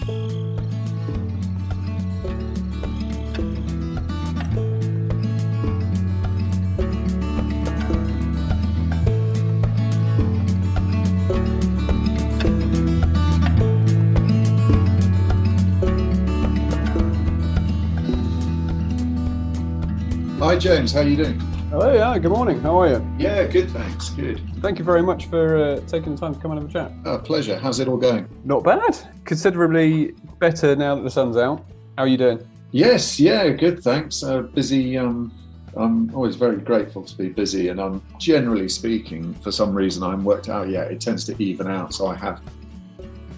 Hi James, how are you doing? Oh yeah, good morning. How are you? Yeah, good, thanks. Good. Thank you very much for taking the time to come and have a chat. Pleasure. How's it all going? Not bad. Considerably better now that the sun's out. How are you doing? Yes, yeah, good, thanks. Busy. I'm always very grateful to be busy, and I'm generally speaking, for some reason I haven't worked out yet, it tends to even out. So I have,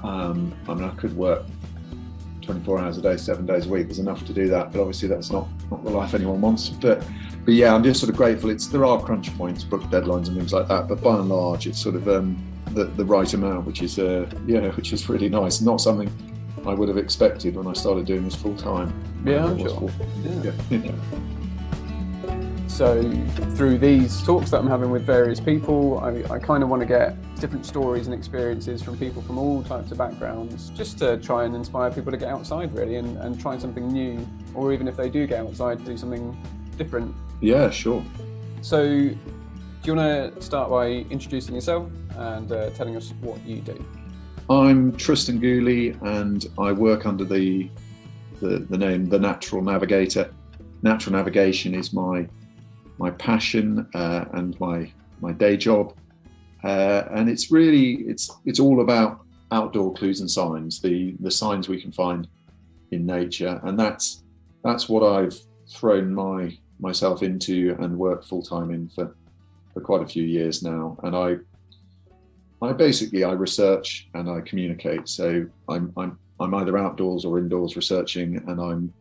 I could work 24 hours a day, 7 days a week. There's enough to do that, but obviously that's not the life anyone wants. But yeah, I'm just sort of grateful. There are crunch points, book deadlines and things like that, but by and large, it's sort of the right amount, which is really nice. Not something I would have expected when I started doing this full time. Yeah, I'm sure. Yeah. So through these talks that I'm having with various people, I kind of want to get different stories and experiences from people from all types of backgrounds, just to try and inspire people to get outside really and try something new, or even if they do get outside, do something different. Yeah, sure. So do you want to start by introducing yourself and telling us what you do? I'm Tristan Gooley, and I work under the name the Natural Navigator. Natural navigation is my passion and my day job, and it's all about outdoor clues and signs, the signs we can find in nature, and that's what I've thrown myself into and worked full time in for quite a few years now. And I basically research and I communicate. So I'm either outdoors or indoors researching, and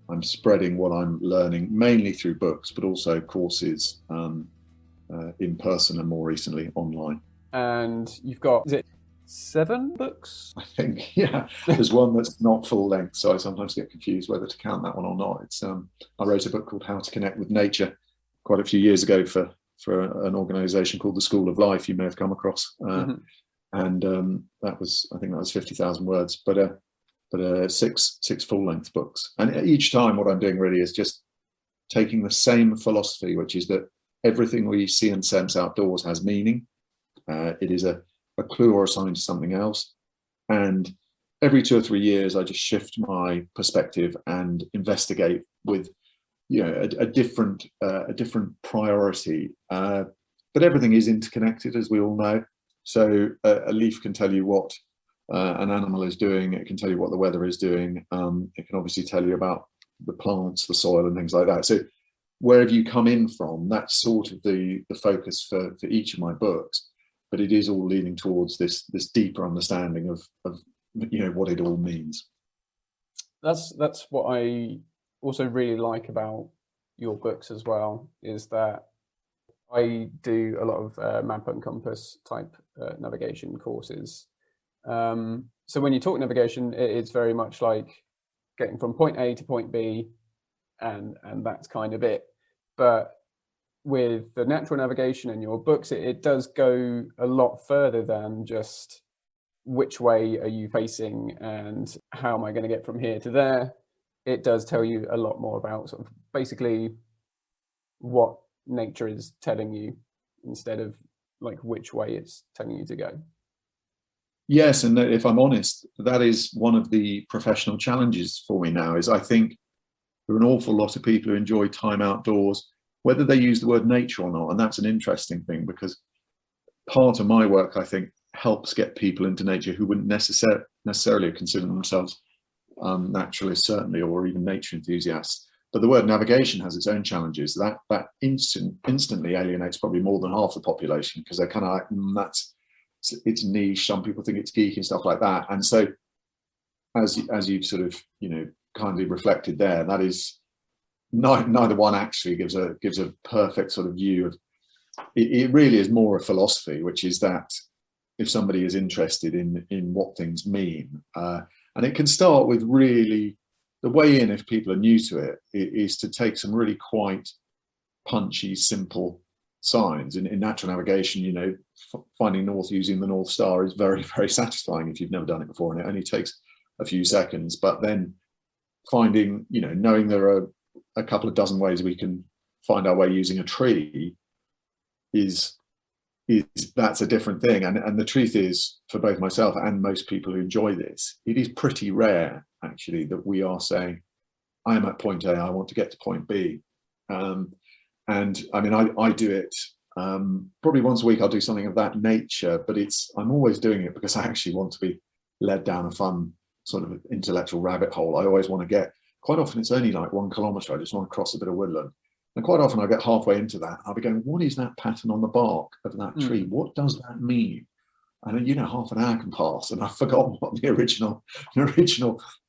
I'm spreading what I'm learning mainly through books, but also courses in person and more recently online. And you've got, is it 7 books? I think, yeah. There's one that's not full length, so I sometimes get confused whether to count that one or not. It's I wrote a book called How to Connect with Nature quite a few years ago for an organisation called the School of Life. You may have come across, and that was 50,000 words, but 6 full-length books. And each time what I'm doing really is just taking the same philosophy, which is that everything we see and sense outdoors has meaning. It is a clue or a sign to something else. And every 2 or 3 years, I just shift my perspective and investigate with a different priority. But everything is interconnected, as we all know. So a leaf can tell you what an animal is doing. It can tell you what the weather is doing. It can obviously tell you about the plants, the soil, and things like that. So wherever you come in from, that's sort of the focus for each of my books. But it is all leading towards this deeper understanding of what it all means. That's what I also really like about your books as well, is that I do a lot of map and compass type navigation courses. So when you talk navigation, it's very much like getting from point A to point B, and that's kind of it. But with the natural navigation in your books, it does go a lot further than just which way are you facing and how am I going to get from here to there. It does tell you a lot more about sort of basically what nature is telling you, instead of like which way it's telling you to go. Yes, and if I'm honest, that is one of the professional challenges for me now. Is I think there are an awful lot of people who enjoy time outdoors, whether they use the word nature or not, and that's an interesting thing, because part of my work, I think, helps get people into nature who wouldn't necessarily consider themselves naturalists, certainly, or even nature enthusiasts. But the word navigation has its own challenges. That instantly alienates probably more than half the population, because they're kind of like, it's niche. Some people think it's geeky and stuff like that. And so, as you've sort of kindly reflected there, that is neither one actually gives a perfect sort of view of it. It really is more a philosophy, which is that if somebody is interested in what things mean, and it can start with really the way in, if people are new to it, is to take some really quite punchy, simple signs. In natural navigation, finding north using the North Star is very, very satisfying if you've never done it before, and it only takes a few seconds, but then finding, knowing there are a couple of dozen ways we can find our way using a tree is that's a different thing. And the truth is, for both myself and most people who enjoy this, it is pretty rare actually that we are saying, I am at point A, I want to get to point B. And I mean, I do it probably once a week. I'll do something of that nature, but I'm always doing it because I actually want to be led down a fun sort of intellectual rabbit hole. I always want to get, quite often it's only like 1 kilometre, I just want to cross a bit of woodland. And quite often I get halfway into that, I'll be going, what is that pattern on the bark of that tree? What does that mean? And half an hour can pass and I've forgotten what the original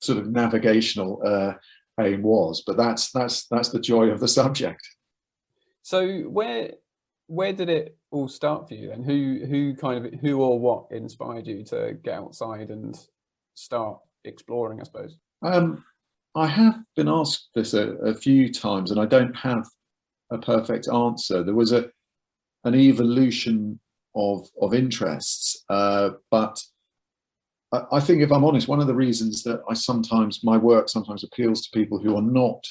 sort of navigational aim was. But that's the joy of the subject. So where did it all start for you then? Who or what inspired you to get outside and start exploring, I suppose? I have been asked this a few times, and I don't have a perfect answer. There was an evolution of interests, but I think, if I'm honest, one of the reasons that my work sometimes appeals to people who are not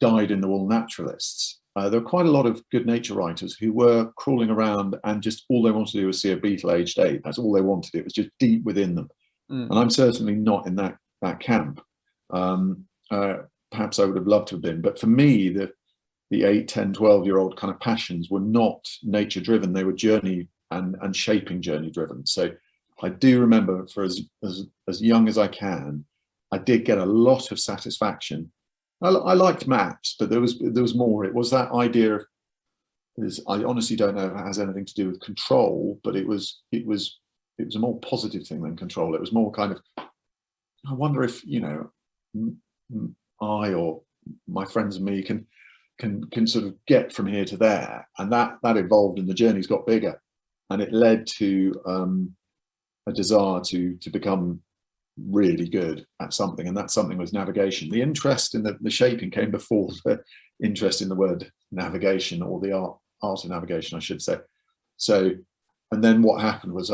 dyed-in-the-wool naturalists. There are quite a lot of good nature writers who were crawling around and just all they wanted to do was see a beetle aged 8. That's all they wanted. It was just deep within them. And I'm certainly not in that camp. Perhaps I would have loved to have been, but for me, the 8, 10, 12-year-old kind of passions were not nature driven. They were journey and shaping journey driven. So I do remember, for as young as I can, I did get a lot of satisfaction. I liked maps, but there was more. It was that idea of, I honestly don't know if it has anything to do with control, but it was a more positive thing than control. It was more kind of, I wonder if I or my friends and me can sort of get from here to there, and that evolved, and the journeys got bigger, and it led to a desire to become really good at something, and that something was navigation. The interest in the shaping came before the interest in the word navigation, or the art of navigation, I should say. So, and then what happened was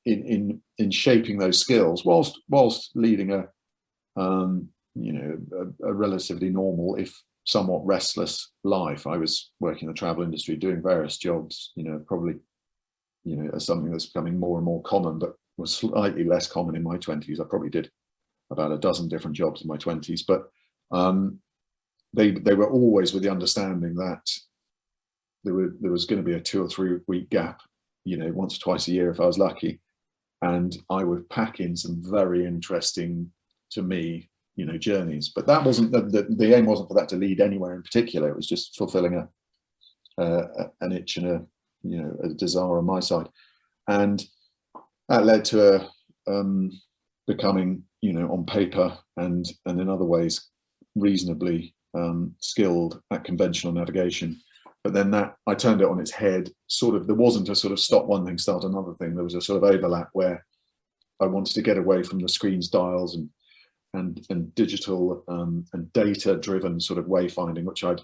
in shaping those skills, whilst leading a relatively normal, if somewhat restless life. I was working in the travel industry, doing various jobs, probably, as something that's becoming more and more common, but was slightly less common in my 20s. I probably did about a dozen different jobs in my 20s, but they were always with the understanding that there was going to be a 2 or 3 week gap, once or twice a year if I was lucky, and I would pack in some very interesting, to me, journeys. But that wasn't the aim. Wasn't for that to lead anywhere in particular. It was just fulfilling an itch and a desire on my side, and that led to becoming, on paper and in other ways, reasonably skilled at conventional navigation. But then I turned it on its head. There wasn't a sort of stop one thing, start another thing. There was a sort of overlap where I wanted to get away from the screen's dials and digital and data-driven sort of wayfinding, which I'd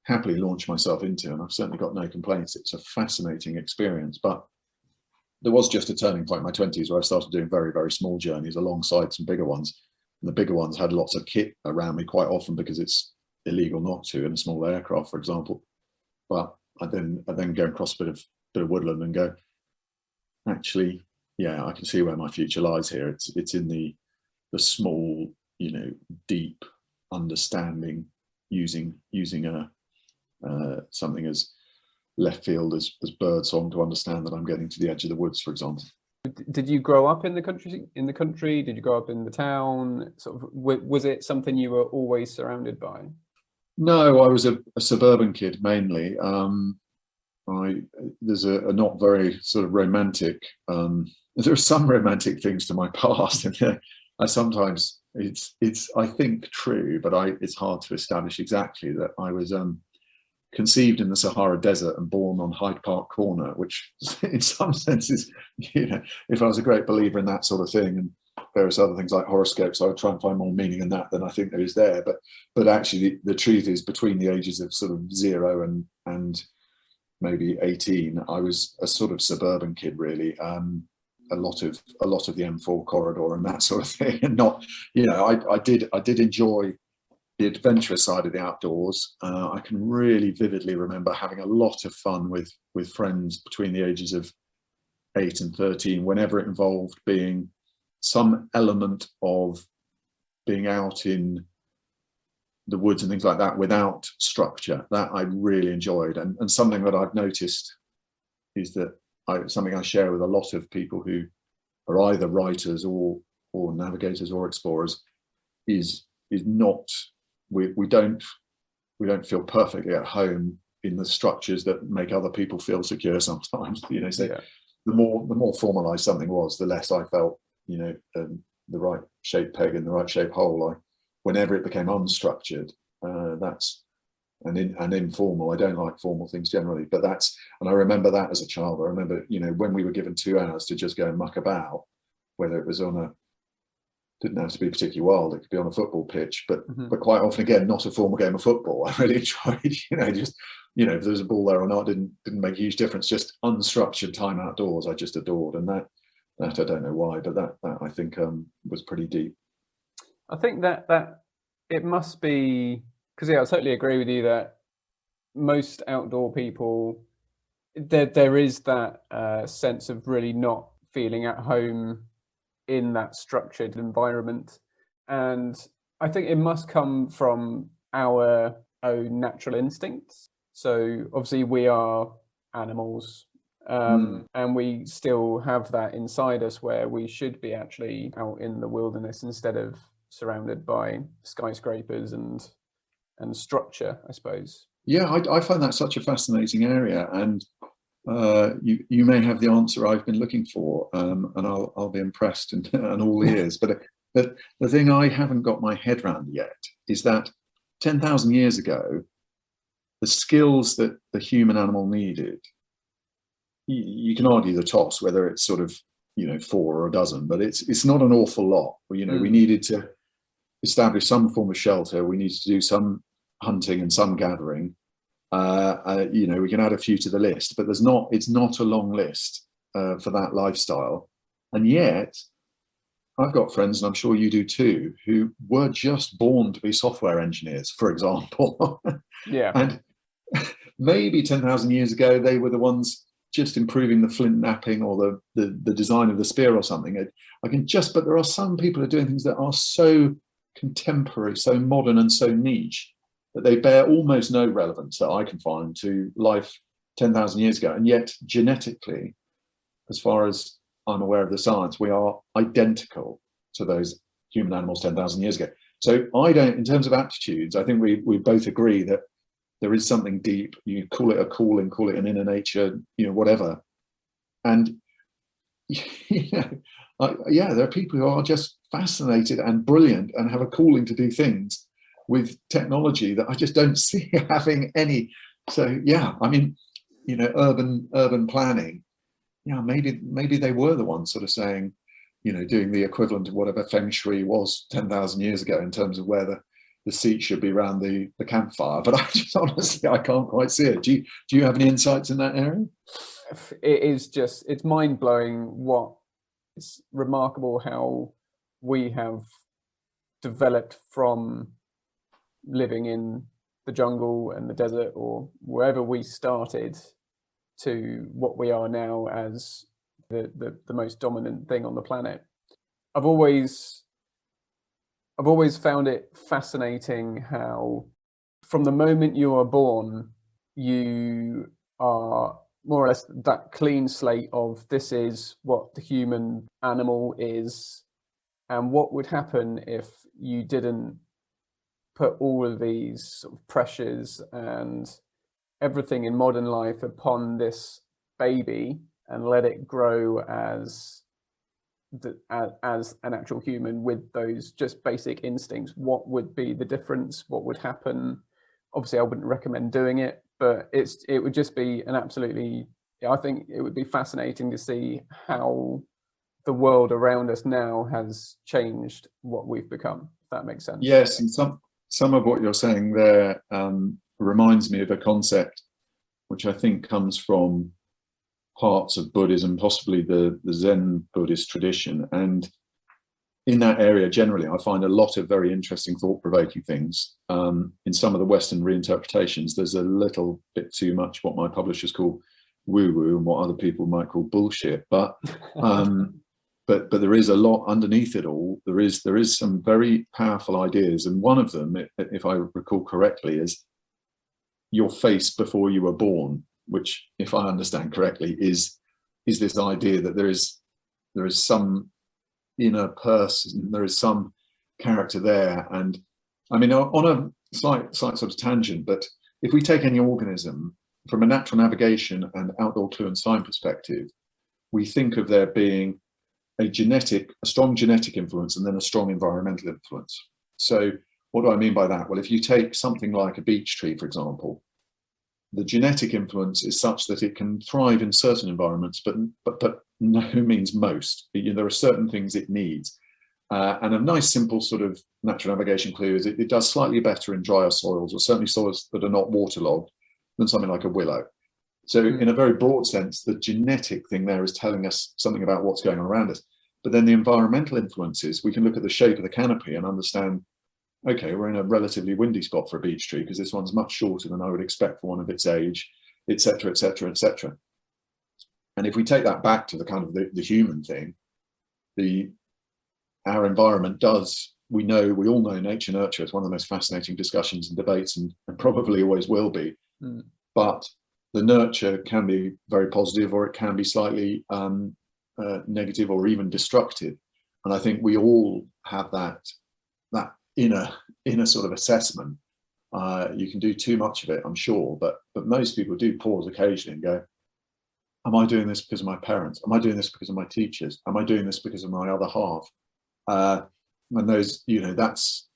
happily launch myself into, and I've certainly got no complaints. It's a fascinating experience, but there was just a turning point in my 20s where I started doing very, very small journeys alongside some bigger ones. And the bigger ones had lots of kit around me, quite often because it's illegal not to in a small aircraft, for example. But I then go across a bit of woodland and go, actually, yeah, I can see where my future lies here. It's in the small, deep understanding, using something as left field as birdsong to understand that I'm getting to the edge of the woods, for example. Did you grow up in the country? Did you grow up in the town? Sort of, was it something you were always surrounded by? No, I was a suburban kid mainly. There's a not very sort of romantic. There are some romantic things to my past, and I sometimes it's I think true, but it's hard to establish exactly that I was conceived in the Sahara Desert and born on Hyde Park Corner, which in some senses, if I was a great believer in that sort of thing and various other things like horoscopes, I would try and find more meaning in that than I think there is there. But actually the truth is, between the ages of sort of 0 and maybe 18, I was a sort of suburban kid, really. a lot of the M4 corridor and that sort of thing, and not, I did enjoy the adventurous side of the outdoors. I can really vividly remember having a lot of fun with friends between the ages of 8 and 13, whenever it involved being some element of being out in the woods and things like that without structure. That I really enjoyed, and something that I've noticed is that something I share with a lot of people who are either writers or navigators or explorers is not, we don't feel perfectly at home in the structures that make other people feel secure sometimes. So yeah. the more formalized something was, the less I felt the right shaped peg in the right shaped hole. Whenever it became unstructured, that's and informal. I don't like formal things generally, but and I remember that as a child. I remember, when we were given 2 hours to just go and muck about, whether it was didn't have to be particularly wild, it could be on a football pitch, but quite often, again, not a formal game of football. I really enjoyed, just, if there was a ball there or not, didn't make a huge difference. Just unstructured time outdoors, I just adored. And that I don't know why, but that I think was pretty deep. I think that it must be, because I totally agree with you that most outdoor people, there is that sense of really not feeling at home in that structured environment, and I think it must come from our own natural instincts. So obviously we are animals, and we still have that inside us where we should be actually out in the wilderness instead of surrounded by skyscrapers and structure, I suppose. Yeah, I find that such a fascinating area, and you may have the answer I've been looking for, and I'll be impressed and all ears. But the thing I haven't got my head around yet is that 10,000 years ago, the skills that the human animal needed, you can argue the toss whether it's sort of 4 or a dozen, but it's not an awful lot. We needed to establish some form of shelter. We needed to do some hunting and some gathering. We can add a few to the list, but it's not a long list for that lifestyle. And yet I've got friends, and I'm sure you do too, who were just born to be software engineers, for example. Yeah. And maybe 10,000 years ago, they were the ones just improving the flint knapping or the design of the spear or something. But there are some people who are doing things that are so contemporary, so modern and so niche that they bear almost no relevance that I can find to life 10,000 years ago. And yet genetically, as far as I'm aware of the science, we are identical to those human animals 10,000 years ago. So in terms of aptitudes, I think we both agree that there is something deep. You call it a calling, call it an inner nature, whatever. And there are people who are just fascinated and brilliant and have a calling to do things with technology that I just don't see having any. So urban planning. Yeah, maybe they were the ones sort of saying, doing the equivalent of whatever feng shui was 10,000 years ago in terms of where the seat should be around the campfire. But I just honestly, I can't quite see it. Do you have any insights in that area? It's mind blowing. It's remarkable how we have developed from living in the jungle and the desert or wherever we started to what we are now as the most dominant thing on the planet. I've always found it fascinating how from the moment you are born, you are more or less that clean slate of this is what the human animal is, and what would happen if you didn't put all of these sort of pressures and everything in modern life upon this baby and let it grow as an actual human with those just basic instincts. What would be the difference? What would happen? Obviously, I wouldn't recommend doing it, but it would just be I think it would be fascinating to see how the world around us now has changed what we've become, if that makes sense. Yes, and some of what you're saying there reminds me of a concept which I think comes from parts of Buddhism, possibly the Zen Buddhist tradition. And in that area, generally, I find a lot of very interesting, thought-provoking things. In some of the Western reinterpretations, there's a little bit too much what my publishers call woo-woo and what other people might call bullshit. But there is a lot underneath it all. There is some very powerful ideas, and one of them, if I recall correctly, is your face before you were born, which, if I understand correctly, is this idea that there is some inner person, there is some character there. And I mean, on a slight sort of tangent, but if we take any organism from a natural navigation and outdoor clue and sign perspective, we think of there being a strong genetic influence and then a strong environmental influence. So what do I mean by that? Well, if you take something like a beech tree, for example, the genetic influence is such that it can thrive in certain environments, but no means most. There are certain things it needs. And a nice, simple sort of natural navigation clue is it does slightly better in drier soils, or certainly soils that are not waterlogged, than something like a willow. So in a very broad sense, the genetic thing there is telling us something about what's going on around us. But then the environmental influences, we can look at the shape of the canopy and understand, okay, we're in a relatively windy spot for a beech tree because this one's much shorter than I would expect for one of its age, et cetera, et cetera, et cetera. And if we take that back to the kind of the human thing, our environment does, we all know nature nurture is one of the most fascinating discussions and debates, and probably always will be. But the nurture can be very positive, or it can be slightly negative or even destructive. And I think we all have that inner sort of assessment. You can do too much of it, I'm sure, but most people do pause occasionally and go, am I doing this because of my parents? Am I doing this because of my teachers? Am I doing this because of my other half? And those, that's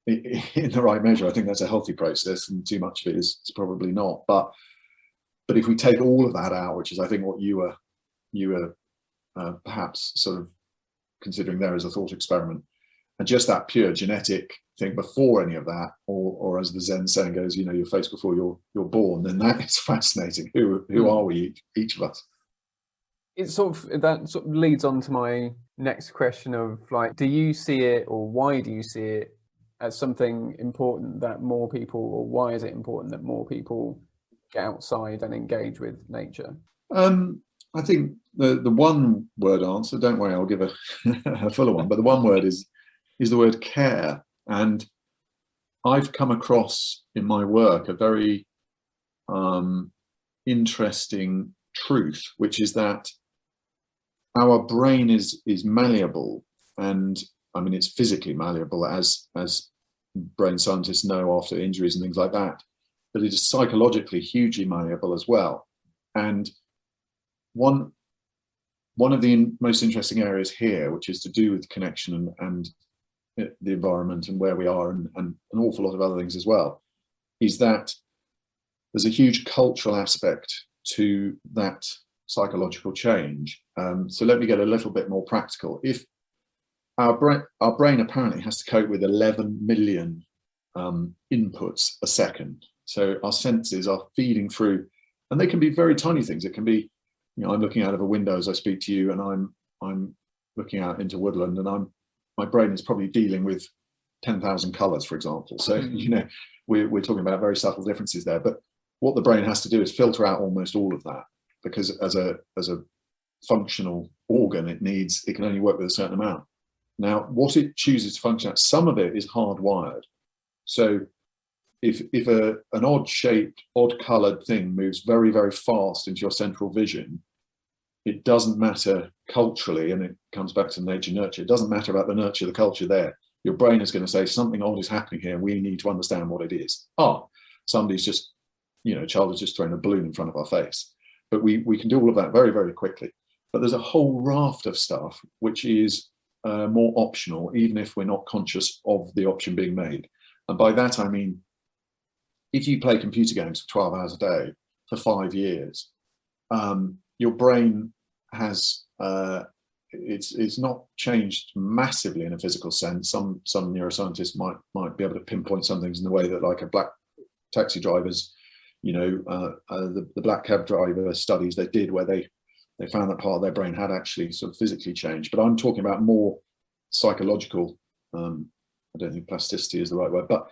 in the right measure. I think that's a healthy process, and too much of it is probably not. But if we take all of that out, which is I think what you were perhaps sort of considering there as a thought experiment, and just that pure genetic thing before any of that, or as the Zen saying goes, your face before you're born, then that is fascinating. Who are we, each of us? It's that sort of leads on to my next question of, like, do you see it, or why do you see it as something important that more people, or why is it important that more people get outside and engage with nature? I think the one word answer, don't worry, I'll give a fuller one, but the one word is the word care. And I've come across in my work a very interesting truth, which is that our brain is malleable, and I mean it's physically malleable, as brain scientists know after injuries and things like that, but it is psychologically hugely malleable as well. And one of the most interesting areas here, which is to do with connection and the environment and where we are, and an awful lot of other things as well, is that there's a huge cultural aspect to that psychological change. So let me get a little bit more practical. If our brain apparently has to cope with 11 million inputs a second. So our senses are feeding through, and they can be very tiny things. It can be, I'm looking out of a window as I speak to you, and I'm looking out into woodland, and my brain is probably dealing with 10,000 colors, for example. So we're talking about very subtle differences there. But what the brain has to do is filter out almost all of that, because as a functional organ, it can only work with a certain amount. Now, what it chooses to function at, some of it is hardwired. So if an odd-shaped, odd-coloured thing moves very, very fast into your central vision, it doesn't matter culturally, and it comes back to nature nurture. It doesn't matter about the nurture, the culture there. Your brain is going to say something odd is happening here, and we need to understand what it is. Somebody's just, a child has just thrown a balloon in front of our face. But we can do all of that very, very quickly. But there's a whole raft of stuff which is more optional, even if we're not conscious of the option being made. And by that, I mean, if you play computer games for 12 hours a day for 5 years, your brain has, it's not changed massively in a physical sense. Some neuroscientists might be able to pinpoint some things in the way that, like, a black taxi drivers, the black cab driver studies they did, where they they found that part of their brain had actually sort of physically changed. But I'm talking about more psychological. I don't think plasticity is the right word, but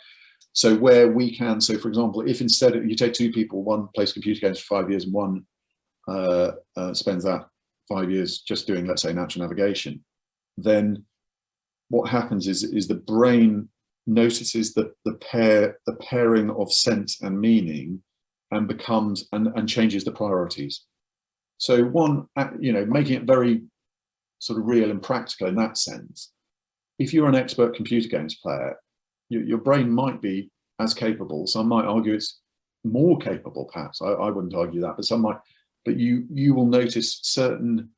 so where we can, so for example, if instead you take two people, one plays computer games for 5 years and one spends that 5 years just doing, let's say, natural navigation, then what happens is the brain notices the pairing of sense and meaning and becomes and changes the priorities. So one, making it very sort of real and practical in that sense. If you're an expert computer games player, your brain might be as capable. Some might argue it's more capable, perhaps. I wouldn't argue that, but some might. But you will notice certain,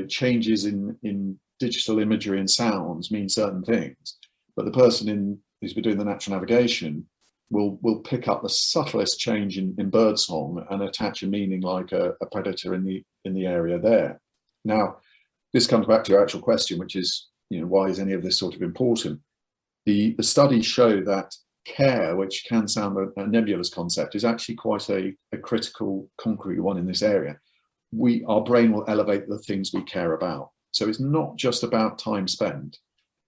changes in digital imagery and sounds mean certain things. But the person who's been doing the natural navigation will pick up the subtlest change in bird song and attach a meaning like a predator in the area there. Now, this comes back to your actual question, which is, why is any of this sort of important? The studies show that care, which can sound a nebulous concept, is actually quite a critical, concrete one in this area. Our brain will elevate the things we care about. So it's not just about time spent,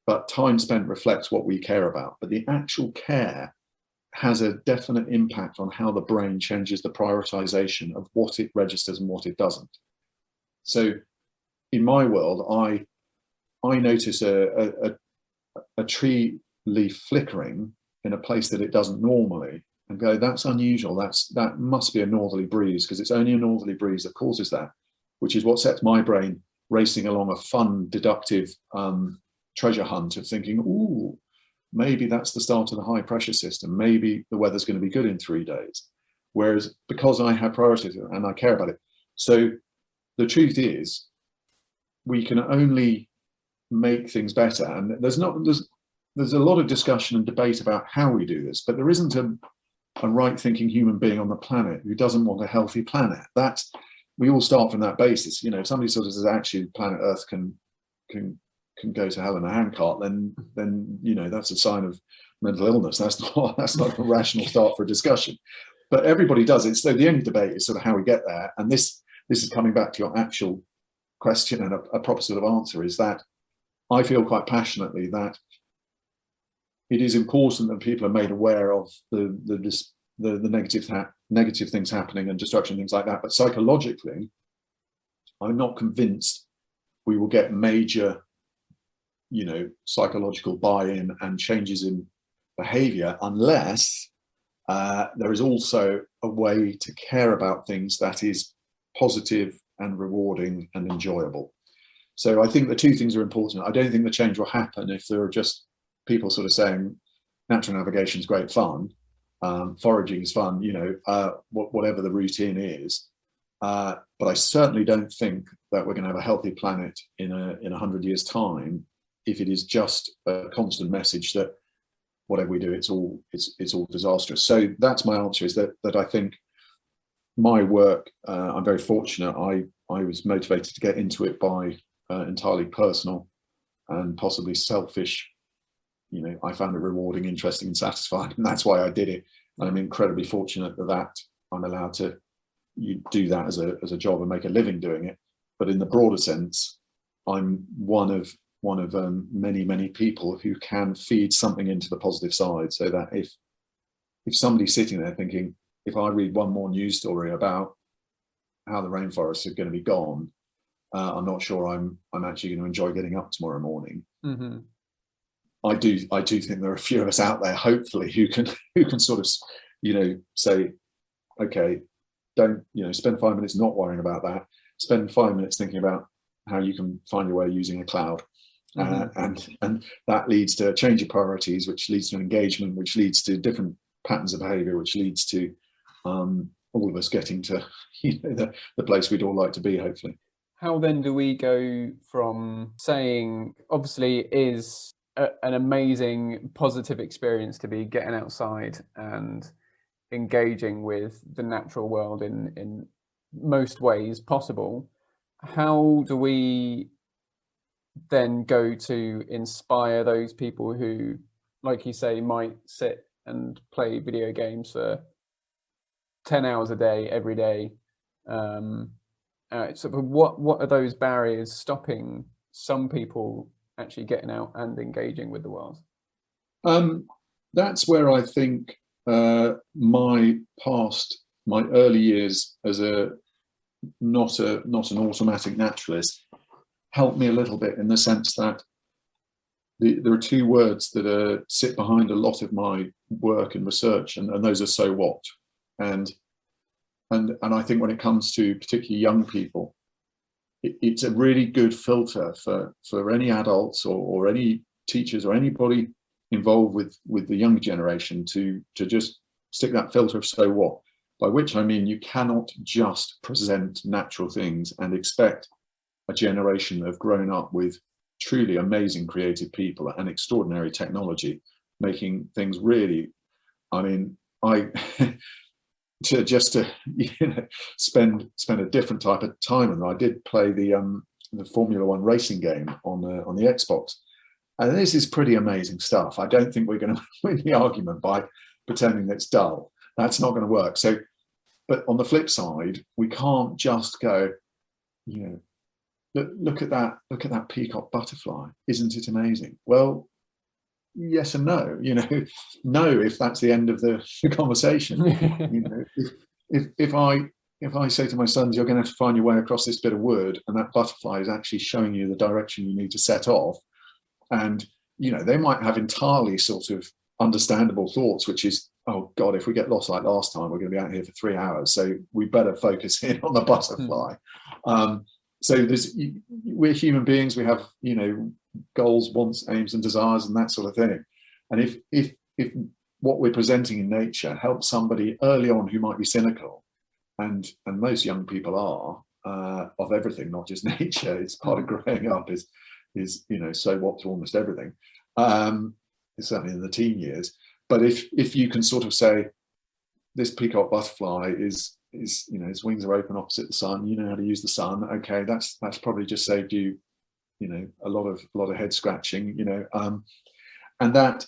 but time spent reflects what we care about. But the actual care has a definite impact on how the brain changes the prioritization of what it registers and what it doesn't. So in my world, I notice a tree leaf flickering in a place that it doesn't normally and go, that's unusual. That must be a northerly breeze, because it's only a northerly breeze that causes that, which is what sets my brain racing along a fun, deductive treasure hunt of thinking, ooh, maybe that's the start of the high pressure system. Maybe the weather's going to be good in 3 days. Whereas because I have priorities and I care about it. So the truth is, we can only make things better. And there's a lot of discussion and debate about how we do this, but there isn't a right thinking human being on the planet who doesn't want a healthy planet. We all start from that basis. If somebody sort of says, actually, planet Earth can go to hell in a handcart, then that's a sign of mental illness. That's not a rational start for a discussion. But everybody does it. So the only debate is sort of how we get there. And this is coming back to your actual question, and a proper sort of answer is that I feel quite passionately that it is important that people are made aware of the negative things happening and destruction, things like that. But psychologically, I'm not convinced we will get major, psychological buy-in and changes in behavior unless there is also a way to care about things that is positive and rewarding and enjoyable. So I think the two things are important. I don't think the change will happen if there are just people sort of saying natural navigation is great fun, foraging is fun, whatever the routine is. But I certainly don't think that we're going to have a healthy planet in 100 years' time if it is just a constant message that whatever we do, it's all disastrous. So that's my answer, is that I think my work, I'm very fortunate. I was motivated to get into it by entirely personal and possibly selfish. I found it rewarding, interesting, and satisfying, and that's why I did it. And I'm incredibly fortunate that I'm allowed to do that as a job and make a living doing it. But in the broader sense, I'm one of many people who can feed something into the positive side, so that if somebody's sitting there thinking, if I read one more news story about how the rainforests are going to be gone, I'm not sure I'm actually going to enjoy getting up tomorrow morning. Mm-hmm. I do think there are a few of us out there, hopefully, who can sort of, say, okay, don't, spend 5 minutes not worrying about that. Spend 5 minutes thinking about how you can find your way using a cloud. Mm-hmm. And that leads to a change of priorities, which leads to engagement, which leads to different patterns of behavior, which leads to all of us getting to the place we'd all like to be, hopefully. How then do we go from saying, obviously, is an amazing positive experience to be getting outside and engaging with the natural world in most ways possible? How do we then go to inspire those people who, like you say, might sit and play video games for 10 hours a day, every day, sort of what are those barriers stopping some people actually getting out and engaging with the world? That's where I think my early years as not an automatic naturalist helped me a little bit, in the sense that there are two words that sit behind a lot of my work and research, and those are "so what," and I think when it comes to particularly young people, it's a really good filter for any adults or any teachers or anybody involved with the younger generation to just stick that filter of "so what," by which I mean you cannot just present natural things and expect a generation of grown up with truly amazing creative people and extraordinary technology making things really, I mean, to spend a different type of time. And I did play the Formula One racing game on the Xbox, and this is pretty amazing stuff. I don't think we're going to win the argument by pretending that it's dull. That's not going to work. So, but on the flip side, we can't just go, look at that peacock butterfly. Isn't it amazing? Well, yes and no. No, if that's the end of the conversation. If I say to my sons, you're going to have to find your way across this bit of wood, and that butterfly is actually showing you the direction you need to set off, and they might have entirely sort of understandable thoughts, which is, oh God, if we get lost like last time, we're going to be out here for 3 hours, so we better focus in on the butterfly. So we're human beings. We have goals, wants, aims, and desires, and that sort of thing. And if what we're presenting in nature helps somebody early on who might be cynical, and most young people are of everything, not just nature. It's part of growing up is so what to almost everything. Certainly in the teen years. But if you can sort of say, this peacock butterfly is its wings are open opposite the sun, you know how to use the sun, okay, that's probably just saved you a lot of head scratching, and that,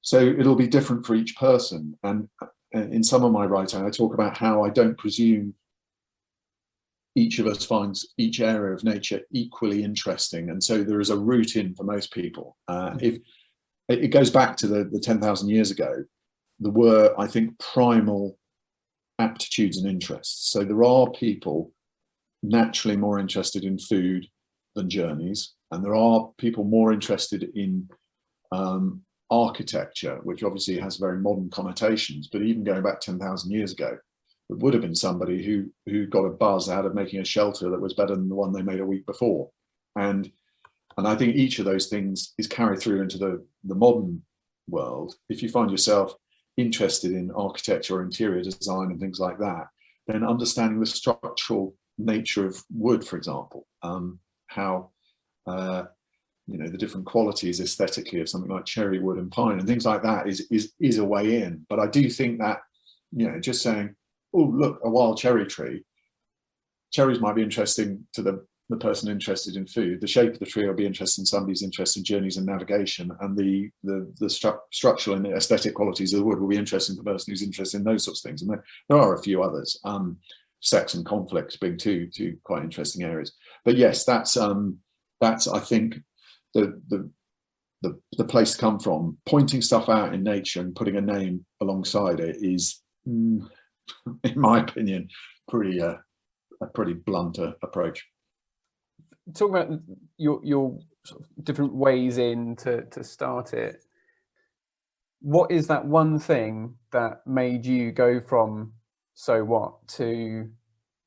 so it'll be different for each person. And in some of my writing I talk about how I don't presume each of us finds each area of nature equally interesting, and so there is a route in for most people. If it goes back to the 10,000 years ago, there were, I think, primal aptitudes and interests. So there are people naturally more interested in food than journeys, and there are people more interested in architecture, which obviously has very modern connotations. But even going back 10,000 years ago, it would have been somebody who got a buzz out of making a shelter that was better than the one they made a week before. And I think each of those things is carried through into the modern world. If you find yourself interested in architecture or interior design and things like that, then understanding the structural nature of wood, for example, how the different qualities aesthetically of something like cherry wood and pine and things like that is a way in. But I do think that just saying, oh look, a wild cherry tree, cherries might be interesting to the person interested in food. The shape of the tree will be interesting in somebody's interested in journeys and navigation, and the structural and the aesthetic qualities of the wood will be interesting to the person who's interested in those sorts of things. And there are a few others, sex and conflict being two quite interesting areas. But yes, that's I think the place to come from. Pointing stuff out in nature and putting a name alongside it is, in my opinion, a pretty blunt approach. Talk about your sort of different ways in to start it. What is that one thing that made you go from so what to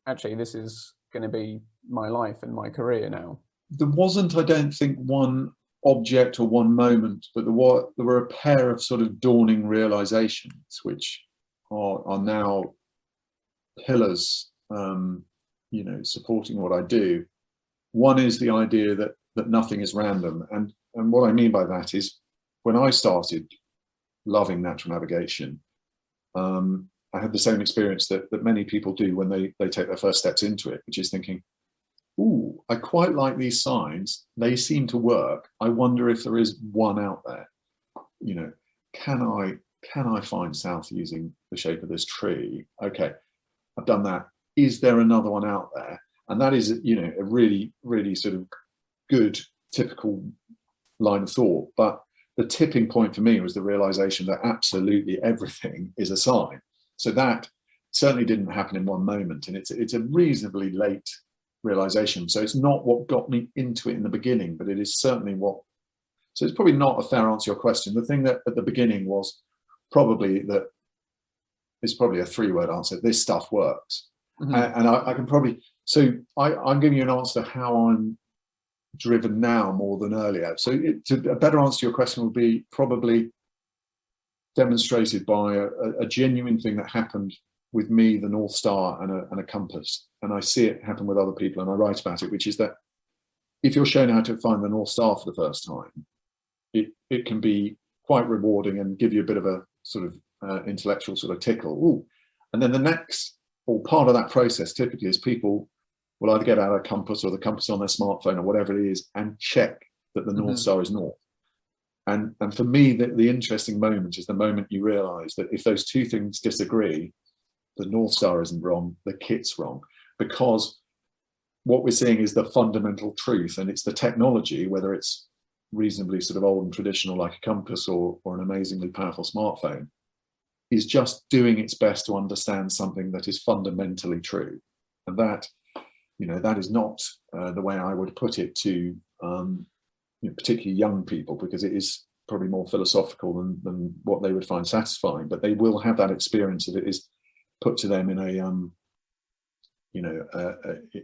actually this is going to be my life and my career now? There wasn't, I don't think, one object or one moment, but there were a pair of sort of dawning realizations, which are now pillars, supporting what I do. One is the idea that nothing is random, and what I mean by that is, when I started loving natural navigation, I had the same experience that many people do when they take their first steps into it, which is thinking, ooh, I quite like these signs. They seem to work. I wonder if there is one out there. Can I find south using the shape of this tree? Okay, I've done that. Is there another one out there? And that is, you know, a really, really sort of good, typical line of thought. But the tipping point for me was the realization that absolutely everything is a sign. So that certainly didn't happen in one moment. And it's a reasonably late realization. So it's not what got me into it in the beginning, but it is certainly what. So it's probably not a fair answer to your question. The thing that at the beginning was probably that, it's probably a 3-word answer: this stuff works. And I can probably, so I'm giving you an answer to how I'm driven now more than earlier. So a better answer to your question would be probably demonstrated by a genuine thing that happened with me, the North Star and a compass. And I see it happen with other people, and I write about it, which is that if you're shown how to find the North Star for the first time, it can be quite rewarding and give you a bit of a sort of intellectual sort of tickle. Ooh. And then the next, or part of that process typically, is people will either get out a compass or the compass on their smartphone or whatever it is and check that the North Star is north. And for me, the interesting moment is the moment you realize that if those two things disagree, the North Star isn't wrong, the kit's wrong. Because what we're seeing is the fundamental truth, and it's the technology, whether it's reasonably sort of old and traditional like a compass or an amazingly powerful smartphone, is just doing its best to understand something that is fundamentally true. And that, you know, that is not the way I would put it to you know, particularly young people, because it is probably more philosophical than what they would find satisfying. But they will have that experience if it is put to them in a you know,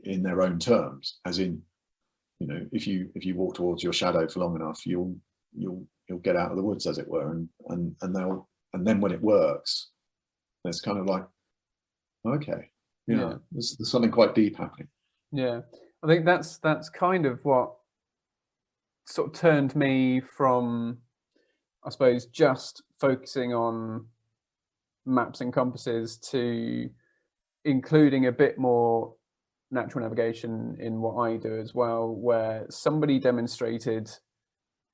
in their own terms, as in, you know, if you walk towards your shadow for long enough, you'll get out of the woods, as it were, and then when it works, it's kind of like, okay, yeah. There's something quite deep happening. Yeah, I think that's kind of what sort of turned me from, I suppose, just focusing on maps and compasses to including a bit more natural navigation in what I do as well, where somebody demonstrated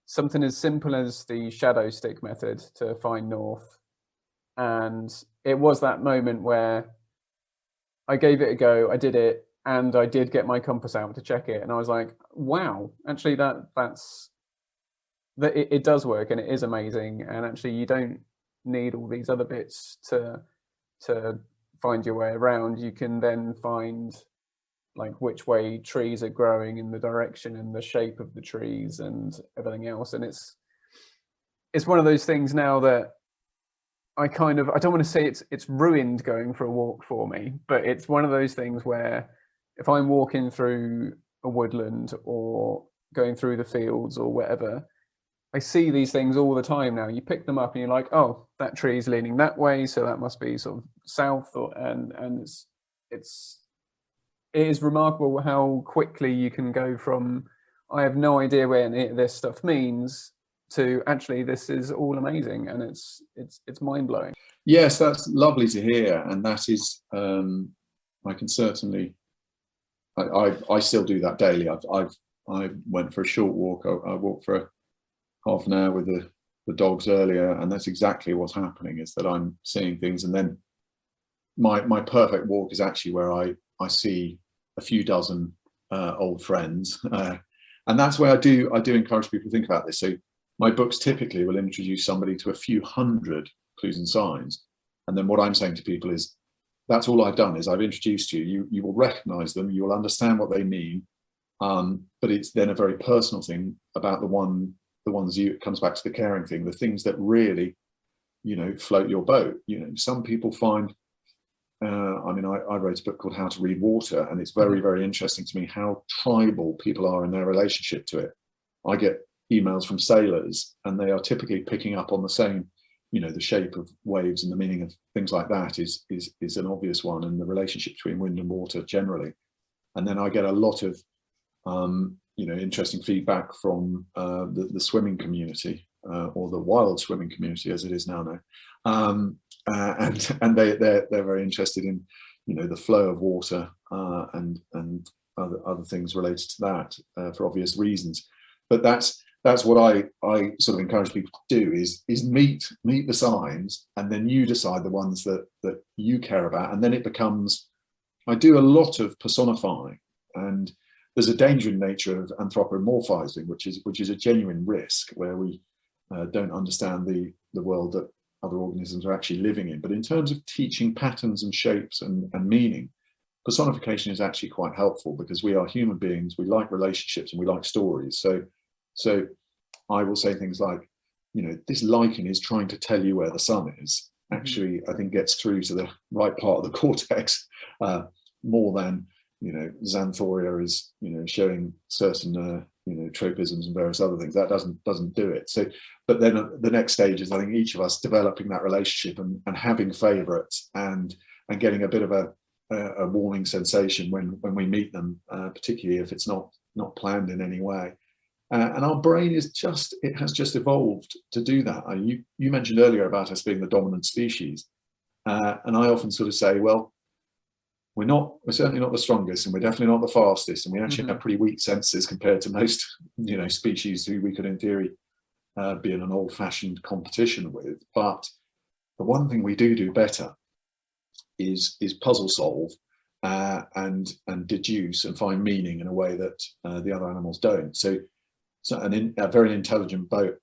something as simple as the shadow stick method to find north. And it was that moment where I gave it a go, I did it, and I did get my compass out to check it. And I was like, wow, actually it does work, and it is amazing. And actually you don't need all these other bits to find your way around. You can then find like which way trees are growing in the direction and the shape of the trees and everything else. And it's one of those things now that I don't want to say it's ruined going for a walk for me, but it's one of those things where if I'm walking through a woodland or going through the fields or whatever, I see these things all the time now. You pick them up and you're like, oh, that tree is leaning that way, so that must be sort of south, and it is remarkable how quickly you can go from I have no idea what this stuff means to actually this is all amazing, and it's mind-blowing. Yes, that's lovely to hear, and that is I can certainly I still do that daily. I went for a short walk. I walked for half an hour with the dogs earlier, and that's exactly what's happening, is that I'm seeing things. And then my perfect walk is actually where I see a few dozen old friends, and that's where I do encourage people to think about this. So my books typically will introduce somebody to a few hundred clues and signs, and then what I'm saying to people is, that's all I've done, is I've introduced you. You will recognize them, you will understand what they mean, but it's then a very personal thing about the ones it comes back to the caring thing, the things that really, you know, float your boat. You know, some people find, I mean, I wrote a book called How to Read Water, and it's very, very interesting to me how tribal people are in their relationship to it. I get emails from sailors, and they are typically picking up on the same, you know, the shape of waves and the meaning of things like that is an obvious one, and the relationship between wind and water generally. And then I get a lot of you know, interesting feedback from the swimming community, or the wild swimming community as it is now. And they're very interested in, you know, the flow of water and other things related to that for obvious reasons. But that's what I sort of encourage people to do, is meet the signs, and then you decide the ones that you care about, and then it becomes, I do a lot of personifying. And there's a danger in nature of anthropomorphizing, which is a genuine risk where we don't understand the world that other organisms are actually living in. But in terms of teaching patterns and shapes and meaning, personification is actually quite helpful, because we are human beings, we like relationships and we like stories. So I will say things like, this lichen is trying to tell you where the sun is. Actually, I think gets through to the right part of the cortex more than, Xanthoria is, showing certain, tropisms and various other things. That doesn't do it. So, but then the next stage is, I think, each of us developing that relationship and having favourites and getting a bit of a warming sensation when we meet them, particularly if it's not planned in any way. And our brain has just evolved to do that. You mentioned earlier about us being the dominant species, and I often sort of say, well, we're certainly not the strongest, and we're definitely not the fastest, and we actually have pretty weak senses compared to most species who we could in theory be in an old-fashioned competition with. But the one thing we do better is puzzle solve and deduce and find meaning in a way that the other animals don't. So a very intelligent bird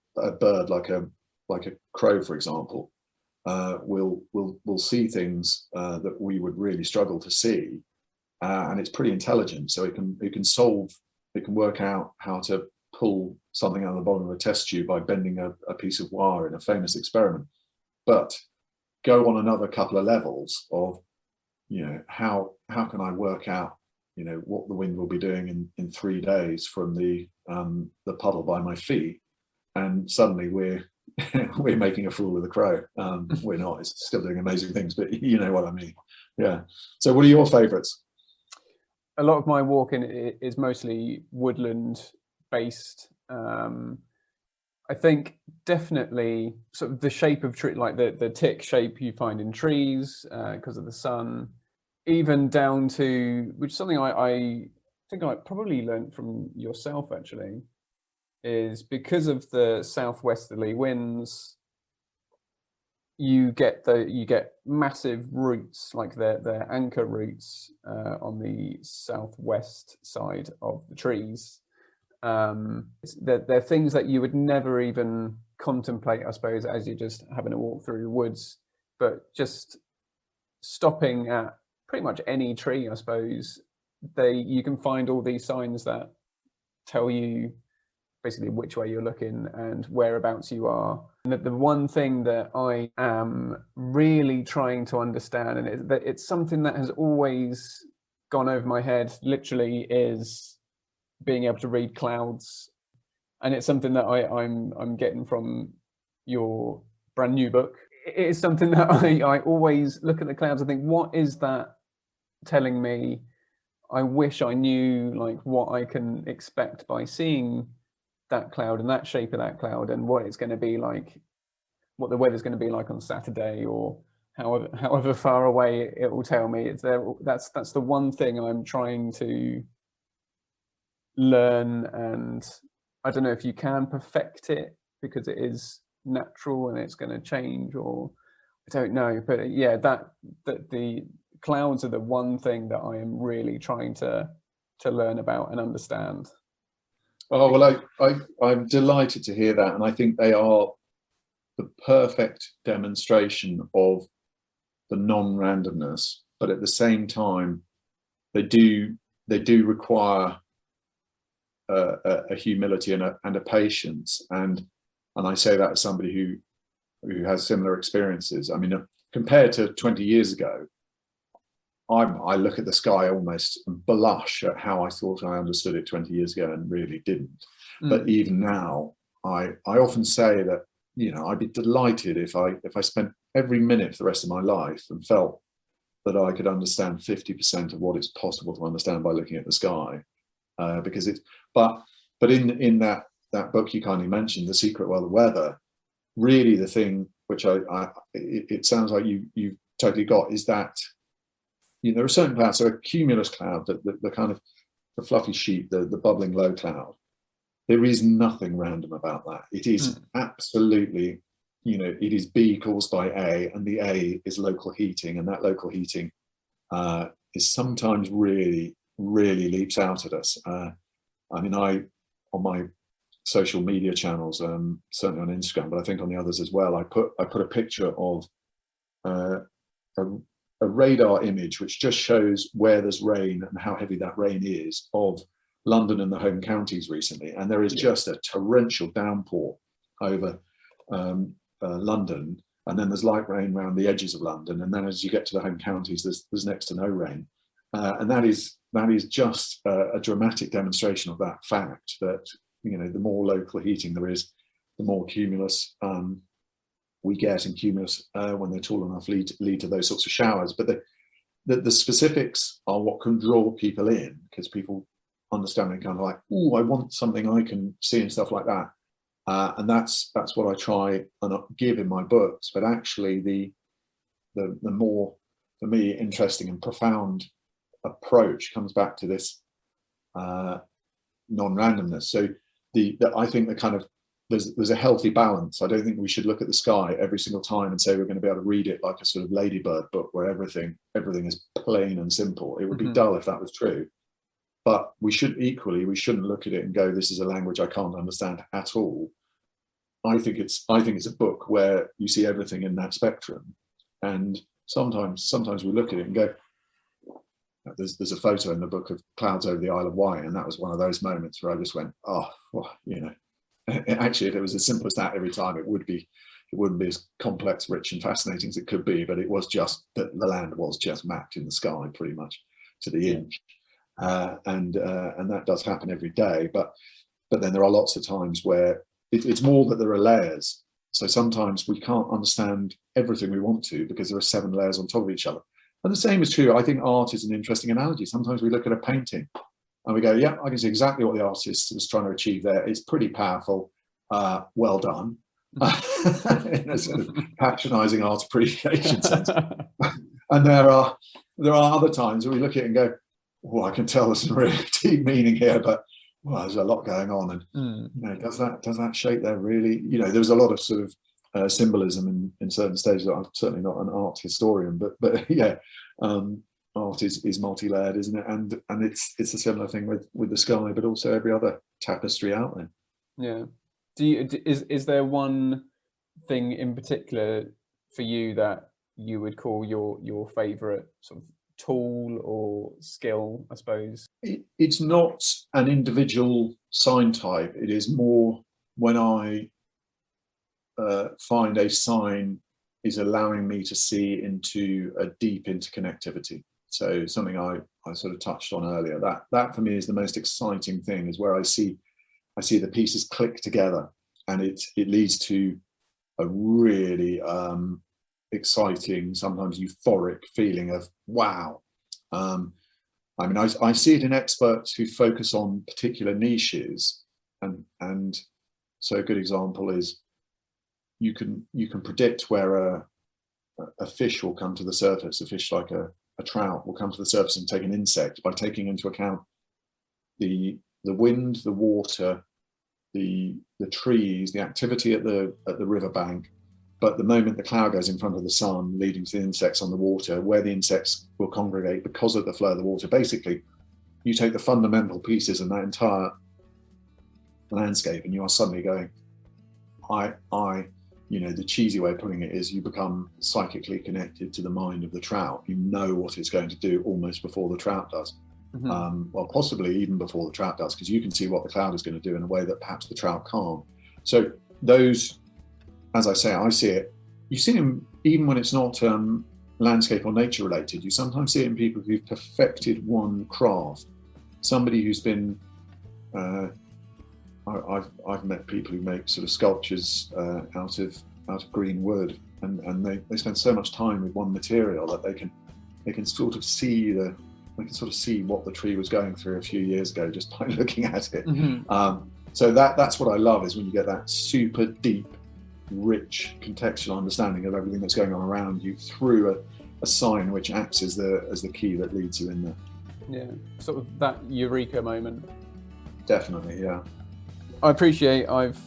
like a crow, for example, will see things that we would really struggle to see, and it's pretty intelligent. So it can work out how to pull something out of the bottom of a test tube by bending a piece of wire in a famous experiment. But go on another couple of levels of, how can I work out, what the wind will be doing in 3 days from the puddle by my feet, and suddenly we're making a fool of the crow. We're not. It's still doing amazing things, but you know what I mean. Yeah. So, what are your favourites? A lot of my walking is mostly woodland based. I think definitely sort of the shape of tree, like the tick shape you find in trees because of the sun, even down to, which is something I think I probably learned from yourself actually, is because of the southwesterly winds, you get massive roots, like their anchor roots on the southwest side of the trees. They're things that you would never even contemplate, I suppose, as you're just having a walk through the woods, but just stopping at pretty much any tree, I suppose, you can find all these signs that tell you basically which way you're looking and whereabouts you are. And the one thing that I am really trying to understand, and it's something that has always gone over my head, literally, is being able to read clouds. And it's something that I'm getting from your brand new book. It is something that I always look at the clouds and think, what is that telling me? I wish I knew like what I can expect by seeing that cloud and that shape of that cloud, and what it's going to be like, what the weather's going to be like on Saturday, or however far away it will tell me. It's there. That's the one thing I'm trying to learn, and I don't know if you can perfect it because it is natural and it's going to change, or I don't know. But yeah, that the clouds are the one thing that I am really trying to learn about and understand. Oh, well, I'm delighted to hear that. And I think they are the perfect demonstration of the non-randomness, but at the same time, they do require a humility and a patience. And I say that as somebody who has similar experiences. I mean, compared to 20 years ago, I look at the sky almost and blush at how I thought I understood it 20 years ago and really didn't. But even now, I often say that, I'd be delighted if I spent every minute for the rest of my life and felt that I could understand 50% of what it's possible to understand by looking at the sky. Because it's, but in that book you kindly mentioned, The Secret World of Weather, really the thing which it sounds like you've totally got is that, there are certain clouds, so a cumulus cloud, the kind of the fluffy sheet, the bubbling low cloud. There is nothing random about that. It is absolutely, it is B caused by A, and the A is local heating, and that local heating is sometimes really really leaps out at us. I mean, on my social media channels, certainly on Instagram, but I think on the others as well, I put a picture of a radar image which just shows where there's rain and how heavy that rain is of London and the home counties recently, and there is just a torrential downpour over London, and then there's light rain around the edges of London, and then as you get to the home counties, there's next to no rain, and that is just a dramatic demonstration of that fact that, you know, the more local heating there is, the more cumulus we get, and cumulus when they're tall enough lead to those sorts of showers. But the specifics are what can draw people in, because people understanding kind of like, oh, I want something I can see and stuff like that, and that's what I try and give in my books. But actually, the more, for me, interesting and profound approach comes back to this non-randomness. So I think the kind of there's a healthy balance. I don't think we should look at the sky every single time and say we're going to be able to read it like a sort of ladybird book where everything is plain and simple. It would be dull if that was true. But we shouldn't look at it and go, this is a language I can't understand at all. I think it's a book where you see everything in that spectrum. And sometimes we look at it and go, there's a photo in the book of clouds over the Isle of Wight, and that was one of those moments where I just went, oh, well, you know, actually, if it was as simple as that every time, it wouldn't be as complex, rich, and fascinating as it could be. But it was just that the land was just mapped in the sky pretty much to the inch, and that does happen every day. But then there are lots of times where it's more that there are layers. So sometimes we can't understand everything we want to because there are 7 layers on top of each other. And the same is true. I think art is an interesting analogy. Sometimes we look at a painting and we go, yeah, I can see exactly what the artist was trying to achieve there. It's pretty powerful. Well done. In a sort of patronizing art appreciation sense. And there are other times where we look at it and go, oh, I can tell there's some really deep meaning here, but well, there's a lot going on. And you know, does that shape there really? You know, there's a lot of sort of symbolism in certain stages. I'm certainly not an art historian, but yeah, art is multi-layered, isn't it? And it's a similar thing with the sky, but also every other tapestry out there. Yeah. Is there one thing in particular for you that you would call your favorite sort of tool or skill, I suppose? It's not an individual sign type. It is more when I find a sign is allowing me to see into a deep interconnectivity. So something I sort of touched on earlier, that for me is the most exciting thing, is where I see the pieces click together, and it leads to a really exciting, sometimes euphoric feeling of wow. I mean, I see it in experts who focus on particular niches, and so a good example is you can predict where a fish will come to the surface. A fish like a trout will come to the surface and take an insect by taking into account the wind, the water, the trees, the activity at the riverbank. But the moment the cloud goes in front of the sun, leading to the insects on the water, where the insects will congregate because of the flow of the water. Basically, you take the fundamental pieces in that entire landscape, and you are suddenly going, you know, the cheesy way of putting it is you become psychically connected to the mind of the trout. You know what it's going to do almost before the trout does. Well, possibly even before the trout does, because you can see what the cloud is going to do in a way that perhaps the trout can't. So those, as I say, I see it. You see them even when it's not landscape or nature related. You sometimes see it in people who've perfected one craft. Somebody who's been, I've met people who make sort of sculptures out of green wood, and they spend so much time with one material that they can sort of see what the tree was going through a few years ago just by looking at it. So that's what I love, is when you get that super deep, rich contextual understanding of everything that's going on around you through a sign which acts as the key that leads you in there. Yeah, sort of that eureka moment. Definitely, yeah. I appreciate I've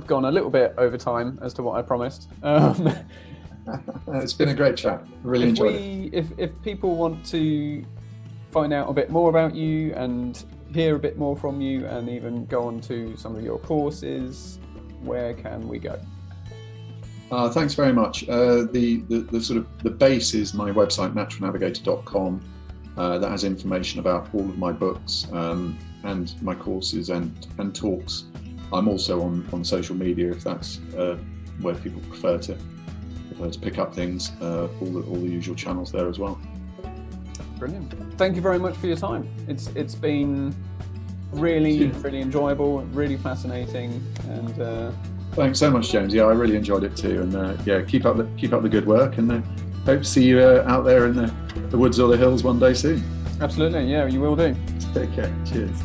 gone a little bit over time as to what I promised. It's been a great chat. Really enjoyed it. If people want to find out a bit more about you and hear a bit more from you and even go on to some of your courses, where can we go? Thanks very much. The sort of the base is my website, naturalnavigator.com. That has information about all of my books and my courses and talks. I'm also on social media if that's where people prefer to pick up things. All the usual channels there as well. Brilliant. Thank you very much for your time. It's been really enjoyable, really fascinating, and thanks so much, James. Yeah, I really enjoyed it too, and keep up the good work, and hope to see you out there in the woods or the hills one day soon. Absolutely, yeah, you will do. Take care. Cheers.